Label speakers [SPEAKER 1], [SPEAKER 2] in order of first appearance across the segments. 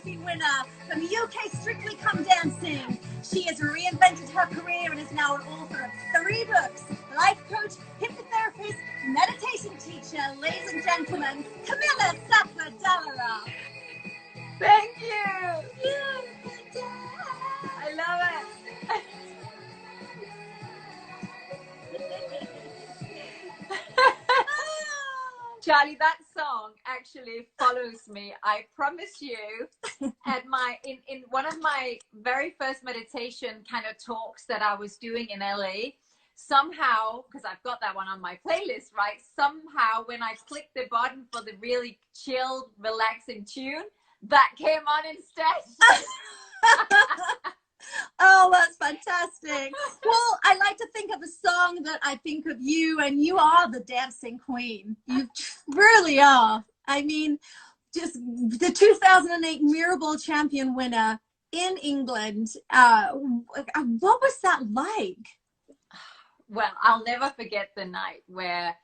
[SPEAKER 1] Trophy winner from UK Strictly Come Dancing. She has reinvented her career and is now an author of 3 books. Life coach, hypnotherapist, meditation teacher. Ladies and gentlemen, Camilla Sacre-Dallerup.
[SPEAKER 2] Thank you. I love it. Charlie, that song actually follows me. I promise you. At in one of my very first meditation kind of talks that I was doing in LA, somehow, because I've got that one on my playlist, right? Somehow when I clicked the button for the really chilled, relaxing tune, that came on instead.
[SPEAKER 1] Oh, that's fantastic. Well, I like to think of a song that I think of you, and you are the dancing queen. You really are. I mean, just the 2008 Mirrorball champion winner in England. What was that like?
[SPEAKER 2] Well, I'll never forget the night where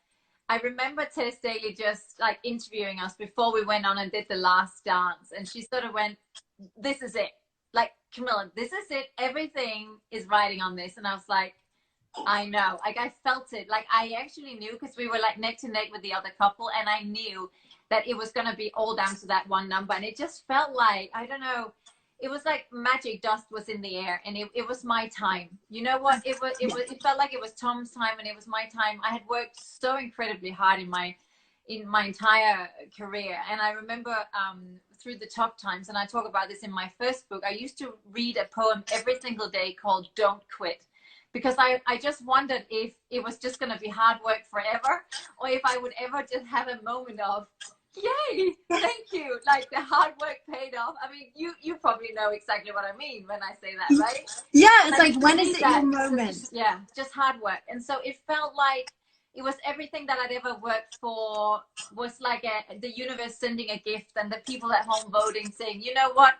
[SPEAKER 2] I remember Tess Daly just like interviewing us before we went on and did the last dance. And she sort of went, "This is it. Like, Camilla, this is it. Everything is riding on this." And I was like, I know. Like, I felt it. Like, I actually knew, because we were like neck to neck with the other couple. And I knew that it was going to be all down to that one number. And it just felt like, I don't know, it was like magic dust was in the air, and it was my time. You know what? It felt like it was Tom's time, and it was my time. I had worked so incredibly hard in my entire career. And I remember through the tough times, and I talk about this in my first book, I used to read a poem every single day called "Don't Quit," because I just wondered if it was just going to be hard work forever, or if I would ever just have a moment of, yay, thank you, like the hard work paid off. I mean, you probably know exactly what I mean when I say that, right?
[SPEAKER 1] Yeah, it's like, when is it your moment?
[SPEAKER 2] Yeah, just hard work. And so it felt like it was everything that I'd ever worked for was like the universe sending a gift, and the people at home voting, saying, you know what,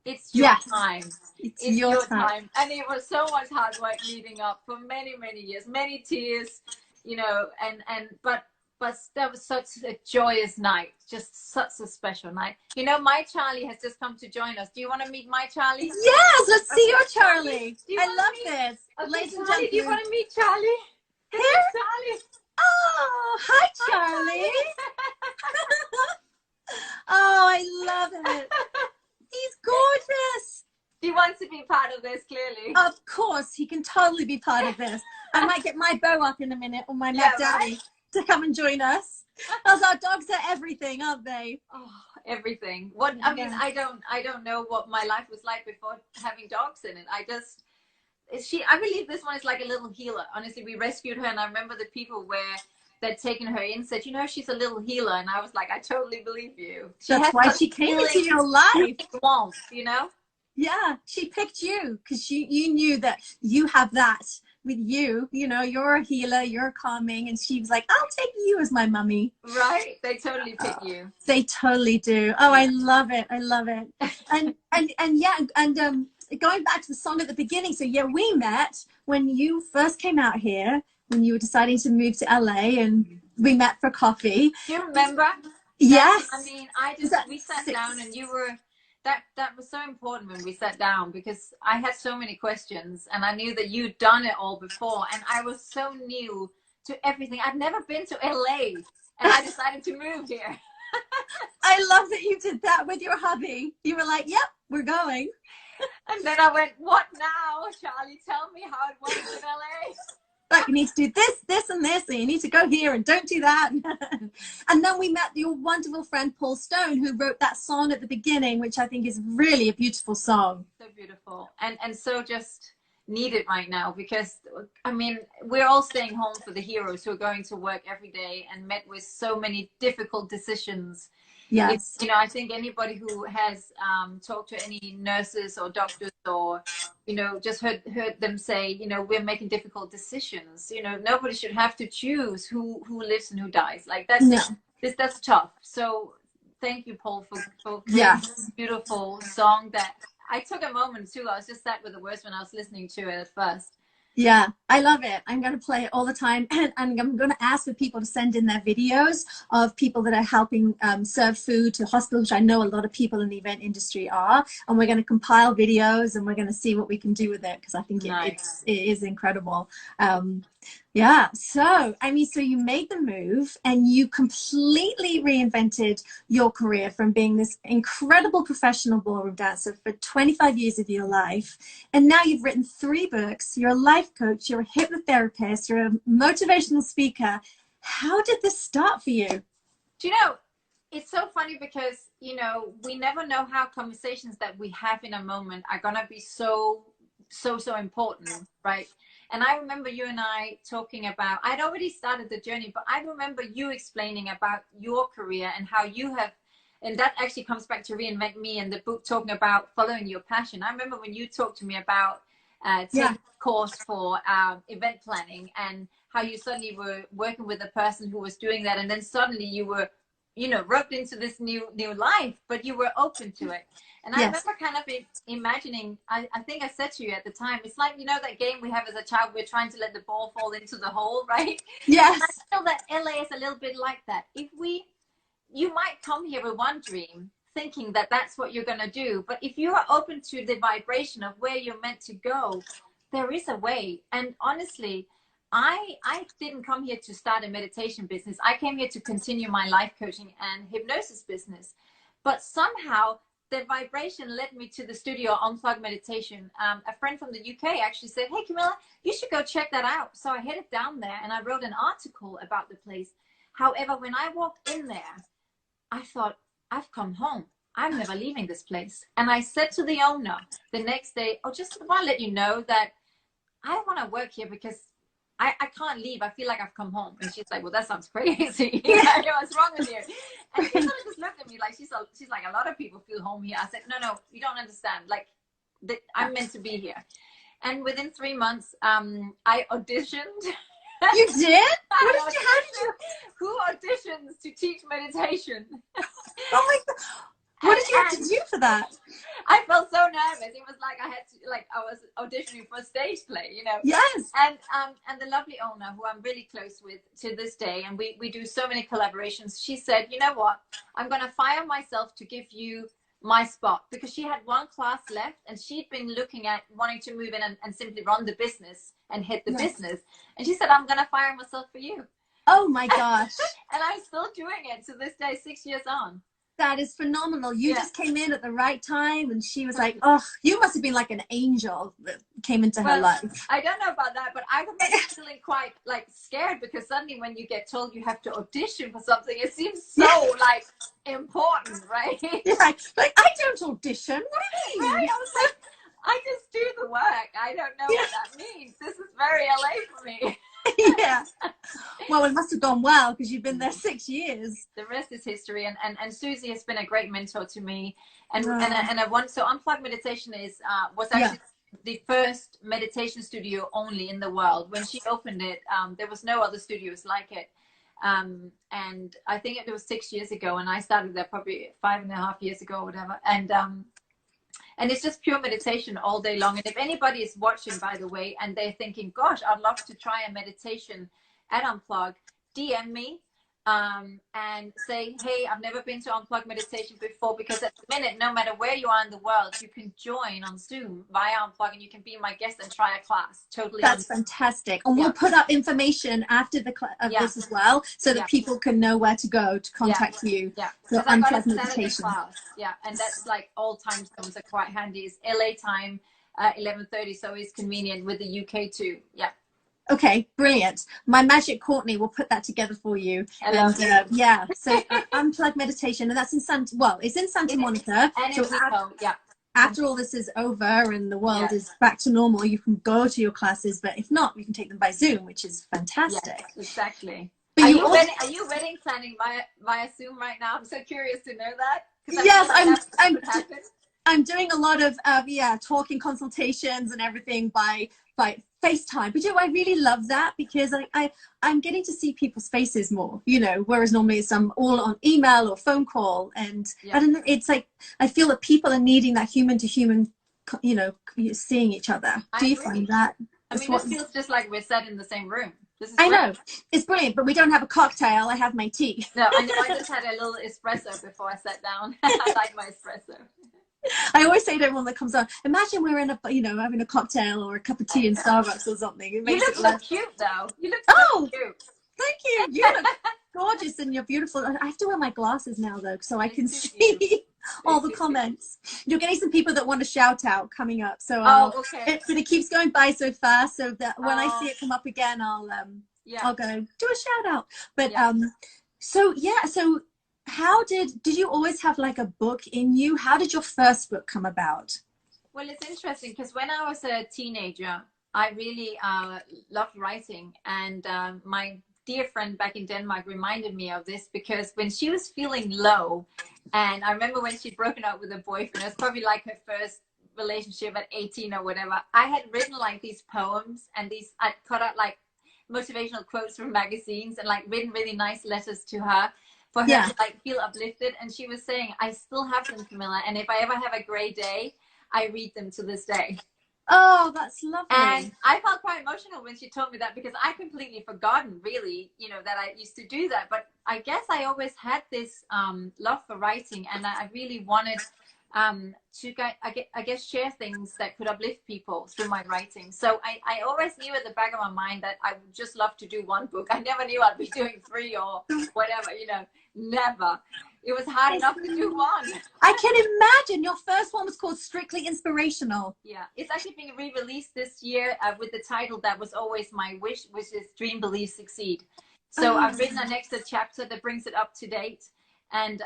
[SPEAKER 2] it's your time. It's your time. And it was so much hard work leading up for many, many years, many tears, you know, but that was such a joyous night, just such a special night. You know, my Charlie has just come to join us. Do you want to meet my Charlie?
[SPEAKER 1] Yes, let's see your Charlie.
[SPEAKER 2] I
[SPEAKER 1] love this.
[SPEAKER 2] Okay,
[SPEAKER 1] Ladies and
[SPEAKER 2] Charlie,
[SPEAKER 1] gentlemen,
[SPEAKER 2] do you want to meet Charlie?
[SPEAKER 1] Here?
[SPEAKER 2] Charlie.
[SPEAKER 1] Oh, hi, Charlie. Oh, I love it. He's gorgeous.
[SPEAKER 2] He wants to be part of this, clearly.
[SPEAKER 1] Of course, he can totally be part of this. I might get my bow up in a minute, or my Mac Daddy, to come and join us. Because our dogs are everything, aren't they?
[SPEAKER 2] Oh, everything. What I mean, I don't know what my life was like before having dogs in it. I believe this one is like a little healer. Honestly, we rescued her, and I remember the people where they'd taken her in said, you know, she's a little healer. And I was like, I totally believe you.
[SPEAKER 1] That's why she came into your life.
[SPEAKER 2] Warmth, you know?
[SPEAKER 1] Yeah, she picked you because you knew that you have that with you. You know, you're a healer, you're calming, and she was like, I'll take you as my mummy.
[SPEAKER 2] Right? They totally pick you.
[SPEAKER 1] They totally do. Oh, I love it. I love it. And going back to the song at the beginning. So yeah, we met when you first came out here, when you were deciding to move to LA, and we met for coffee.
[SPEAKER 2] Do you remember?
[SPEAKER 1] Yes.
[SPEAKER 2] I mean, we sat down, and you were, that was so important when we sat down, because I had so many questions, and I knew that you'd done it all before, and I was so new to everything. I'd never been to LA, and I decided to move here.
[SPEAKER 1] I love that you did that with your hubby. You were like, yep, we're going.
[SPEAKER 2] And then I went, what now, Charlie? Tell me how it went in LA.
[SPEAKER 1] Like, you need to do this, this, and this, and you need to go here, and don't do that. And then we met your wonderful friend Paul Stone, who wrote that song at the beginning, which I think is really a beautiful song.
[SPEAKER 2] So beautiful, and so just needed right now, because I mean, we're all staying home for the heroes who are going to work every day and met with so many difficult decisions.
[SPEAKER 1] Yes.
[SPEAKER 2] You know, I think anybody who has talked to any nurses or doctors, or, you know, just heard them say, you know, we're making difficult decisions. You know, nobody should have to choose who lives and who dies. Like, that's tough. So thank you, Paul, for this beautiful song that I took a moment too. I was just sat with the words when I was listening to it at first.
[SPEAKER 1] Yeah, I love it. I'm going to play it all the time. And I'm going to ask for people to send in their videos of people that are helping serve food to hospitals, which I know a lot of people in the event industry are. And we're going to compile videos and we're going to see what we can do with it, because I think it is incredible. Yeah. So, I mean, so you made the move and you completely reinvented your career from being this incredible professional ballroom dancer for 25 years of your life. And now you've written 3 books. You're a life coach, you're a hypnotherapist, you're a motivational speaker. How did this start for you?
[SPEAKER 2] Do you know, it's so funny because, you know, we never know how conversations that we have in a moment are going to be so important, right? And I remember you and I talking about, I'd already started the journey, but I remember you explaining about your career and how you have, and that actually comes back to Reinvent Me and the book talking about following your passion. I remember when you talked to me about taking a course for event planning and how you suddenly were working with a person who was doing that. And then suddenly you were, you know, roped into this new life, but you were open to it. And I remember kind of imagining, I think I said to you at the time, it's like, you know, that game we have as a child, we're trying to let the ball fall into the hole, right?
[SPEAKER 1] Yes.
[SPEAKER 2] And I feel that LA is a little bit like that. You might come here with one dream, thinking that that's what you're going to do. But if you are open to the vibration of where you're meant to go, there is a way. And honestly, I didn't come here to start a meditation business. I came here to continue my life coaching and hypnosis business. But somehow the vibration led me to the studio Unplugged Meditation. A friend from the UK actually said, hey, Camilla, you should go check that out. So I headed down there and I wrote an article about the place. However, when I walked in there, I thought, I've come home. I'm never leaving this place. And I said to the owner the next day, oh, just want to let you know that I want to work here because I can't leave. I feel like I've come home. And she's like, well, that sounds crazy. Like, what's wrong with you? And she sort of just looked at me like, she's like, a lot of people feel home here. I said, no, you don't understand. Like, I'm meant to be here. And within 3 months, I auditioned.
[SPEAKER 1] You did? What did you have?
[SPEAKER 2] Who auditions to teach meditation?
[SPEAKER 1] Oh my God. What did you have to do for that?
[SPEAKER 2] I felt so nervous. It was like I was auditioning for a stage play, you know.
[SPEAKER 1] Yes.
[SPEAKER 2] And the lovely owner, who I'm really close with to this day, and we do so many collaborations, she said, you know what? I'm going to fire myself to give you my spot, because she had 1 class left and she'd been looking at wanting to move in and simply run the business and hit the business. And she said, I'm going to fire myself for you.
[SPEAKER 1] Oh my gosh.
[SPEAKER 2] And I'm still doing it to this day, 6 years on.
[SPEAKER 1] That is phenomenal. You just came in at the right time, and she was like, oh, you must have been like an angel that came into her life.
[SPEAKER 2] I don't know about that, but I remember feeling quite like scared, because suddenly when you get told you have to audition for something, it seems so like important, right?
[SPEAKER 1] Yeah, like I don't audition. What do you mean?
[SPEAKER 2] Right? I was like, I just do the work. I don't know what that means. This is very LA for me.
[SPEAKER 1] Yeah. Well, it must have gone well, because you've been there 6 years.
[SPEAKER 2] The rest is history, and Susie has been a great mentor to me. And I want, so Unplugged Meditation was actually the first meditation studio only in the world. When she opened it, there was no other studios like it. And I think it was 6 years ago, and I started there probably 5.5 years ago or whatever. And it's just pure meditation all day long. And if anybody is watching, by the way, and they're thinking, gosh, I'd love to try a meditation at Unplugged, DM me and say, hey, I've never been to Unplugged Meditation before, because at the minute, no matter where you are in the world, you can join on Zoom via Unplugged, and you can be my guest and try a class. Totally.
[SPEAKER 1] That's fantastic. And we'll put up information after the this as well, so that people can know where to go to contact you.
[SPEAKER 2] Yeah.
[SPEAKER 1] So Unplugged Meditation.
[SPEAKER 2] Class. Yeah. And that's like all time zones are quite handy. It's LA time, 11:30, so it's convenient with the UK too. Yeah.
[SPEAKER 1] Okay, brilliant. My magic Courtney will put that together for you. Yeah, so Unplugged Meditation, and that's in it's in Santa Monica.
[SPEAKER 2] And
[SPEAKER 1] so after all this is over and the world is back to normal, you can go to your classes, but if not, you can take them by Zoom, which is fantastic.
[SPEAKER 2] Yes, exactly.
[SPEAKER 1] But
[SPEAKER 2] are you wedding planning via Zoom right now? I'm so curious to know that.
[SPEAKER 1] Yes, I'm doing a lot of talking consultations and everything by FaceTime. But I really love that, because I'm getting to see people's faces more, whereas normally it's all on email or phone call. And I don't know, it's like I feel that people are needing that human to human, seeing each other. Do you find that?
[SPEAKER 2] I mean, this feels just like we're sat in the same room. This is
[SPEAKER 1] I
[SPEAKER 2] great.
[SPEAKER 1] know. It's brilliant, but we don't have a cocktail. I have my tea.
[SPEAKER 2] No, I know. I just had a little espresso before I sat down. I like my espresso.
[SPEAKER 1] I always say to everyone that comes on, imagine we're in a, you know, having a cocktail or a cup of tea in Starbucks or something. It makes
[SPEAKER 2] You look so cute, though. You look so cute.
[SPEAKER 1] Thank you. You look gorgeous and you're beautiful. I have to wear my glasses now, though, so I can see all the comments. You're getting some people that want to shout out coming up. So
[SPEAKER 2] okay.
[SPEAKER 1] but it keeps going by so fast, so that when I see it come up again, I'll go do a shout out. But so how did you always have like a book in you? How did your first book come about?
[SPEAKER 2] Well, it's interesting because when I was a teenager, I really loved writing, and my dear friend back in Denmark reminded me of this, because when she was feeling low, and I remember when she'd broken up with a boyfriend, it was probably like her first relationship at 18 or whatever, I had written like these poems, and I'd cut out like motivational quotes from magazines and like written really nice letters to her for her to like feel uplifted. And she was saying, I still have them, Camilla, and if I ever have a gray day, I read them to this day.
[SPEAKER 1] Oh, that's lovely.
[SPEAKER 2] And I felt quite emotional when she told me that, because I completely forgotten really, you know, that I used to do that. But I guess I always had this love for writing, and I really wanted to, I guess, share things that could uplift people through my writing. So I always knew at the back of my mind that I would just love to do one book. I never knew I'd be doing 3 or whatever, you know, never. It was hard enough to do one.
[SPEAKER 1] I can imagine. Your first one was called Strictly Inspirational.
[SPEAKER 2] Yeah, it's actually being re-released this year with the title that was always my wish, which is Dream, Believe, Succeed. So I've written an extra chapter that brings it up to date, and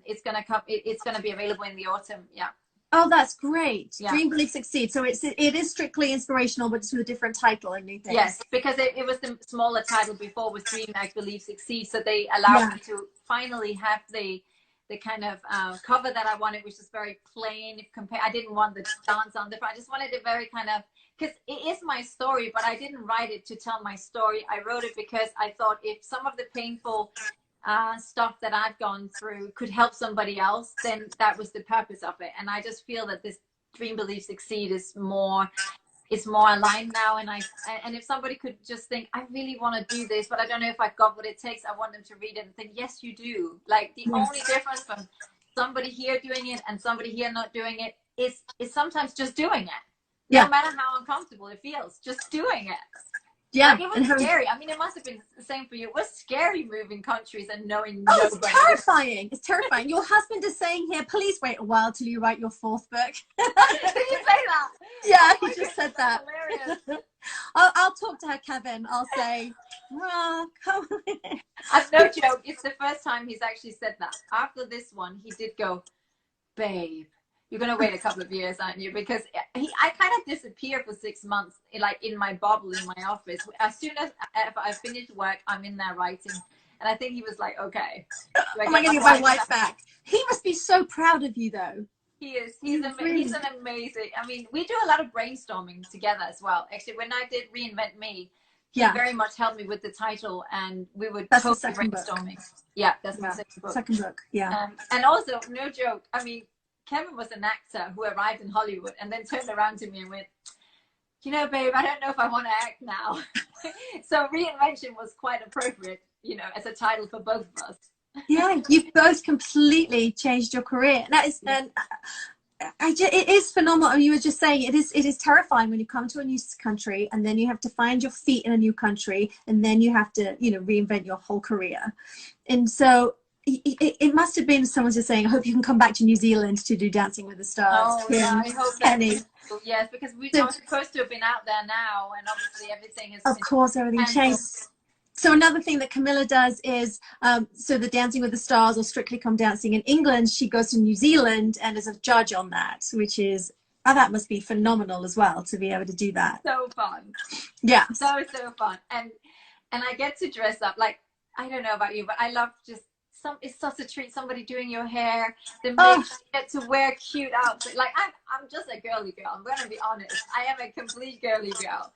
[SPEAKER 2] it's gonna come. It's gonna be available in the autumn. Yeah.
[SPEAKER 1] Oh, that's great.
[SPEAKER 2] Yeah.
[SPEAKER 1] Dream, Believe, Succeed. So it is Strictly Inspirational, but it's with a different title and new things.
[SPEAKER 2] Yes, because it was the smaller title before, was Dream, Act, Believe, Succeed. So they allowed me to finally have the kind of cover that I wanted, which is very plain. I didn't want the dance on the front. I just wanted it very kind of, because it is my story, but I didn't write it to tell my story. I wrote it because I thought if some of the painful stuff that I've gone through could help somebody else, then that was the purpose of it. And I just feel that this Dream, Believe, Succeed is more aligned now. And if somebody could just think, I really want to do this, but I don't know if I've got what it takes, I want them to read it and think, yes, you do. Like the only difference from somebody here doing it and somebody here not doing it is sometimes just doing it. No matter how uncomfortable it feels, just doing it.
[SPEAKER 1] Yeah.
[SPEAKER 2] Like, it was scary. I mean, it must have been the same for you. It was scary moving countries and knowing nobody.
[SPEAKER 1] It's terrifying. It's terrifying. Your husband is saying here, please wait a while till you write your 4th book.
[SPEAKER 2] Did you say that?
[SPEAKER 1] Yeah, he just said that.
[SPEAKER 2] Hilarious.
[SPEAKER 1] I'll talk to her, Kevin. I'll say, come on.
[SPEAKER 2] No joke. It's the first time he's actually said that. After this one, he did go, babe, you're going to wait a couple of years, aren't you? Because I kind of disappear for 6 months, like in my bubble in my office. As soon as I finish work, I'm in there writing. And I think he was like, okay.
[SPEAKER 1] Oh, am I going to get my wife back? He must be so proud of you, though.
[SPEAKER 2] He is. He's an amazing. I mean, we do a lot of brainstorming together as well. Actually, when I did Reinvent Me, he very much helped me with the title, and we would totally brainstorming. Yeah, that's my second book.
[SPEAKER 1] Second book, yeah.
[SPEAKER 2] And also, no joke, I mean, Kevin was an actor who arrived in Hollywood and then turned around to me and went, you know, babe, I don't know if I want to act now. So Reinvention was quite appropriate, you know, as a title for both of us.
[SPEAKER 1] Yeah, you've both completely changed your career. That is, and it is phenomenal. And you were just saying, it is terrifying when you come to a new country and then you have to find your feet in a new country, and then you have to, you know, reinvent your whole career. And so it must have been someone just saying, I hope you can come back to New Zealand to do Dancing with the Stars.
[SPEAKER 2] Oh, yeah, I hope
[SPEAKER 1] Penny.
[SPEAKER 2] Yes, because we're supposed to have been out there now, and obviously everything has
[SPEAKER 1] Of course, everything changed. So another thing that Camilla does is, so the Dancing with the Stars or Strictly Come Dancing in England, she goes to New Zealand and is a judge on that, which is, that must be phenomenal as well, to be able to do that.
[SPEAKER 2] So fun.
[SPEAKER 1] Yeah.
[SPEAKER 2] So fun. And I get to dress up. Like, I don't know about you, but I love just, it's such a treat, somebody doing your hair, the makeup, get to wear cute outfits. Like, I'm just a girly girl. I'm going to be honest. I am a complete girly girl.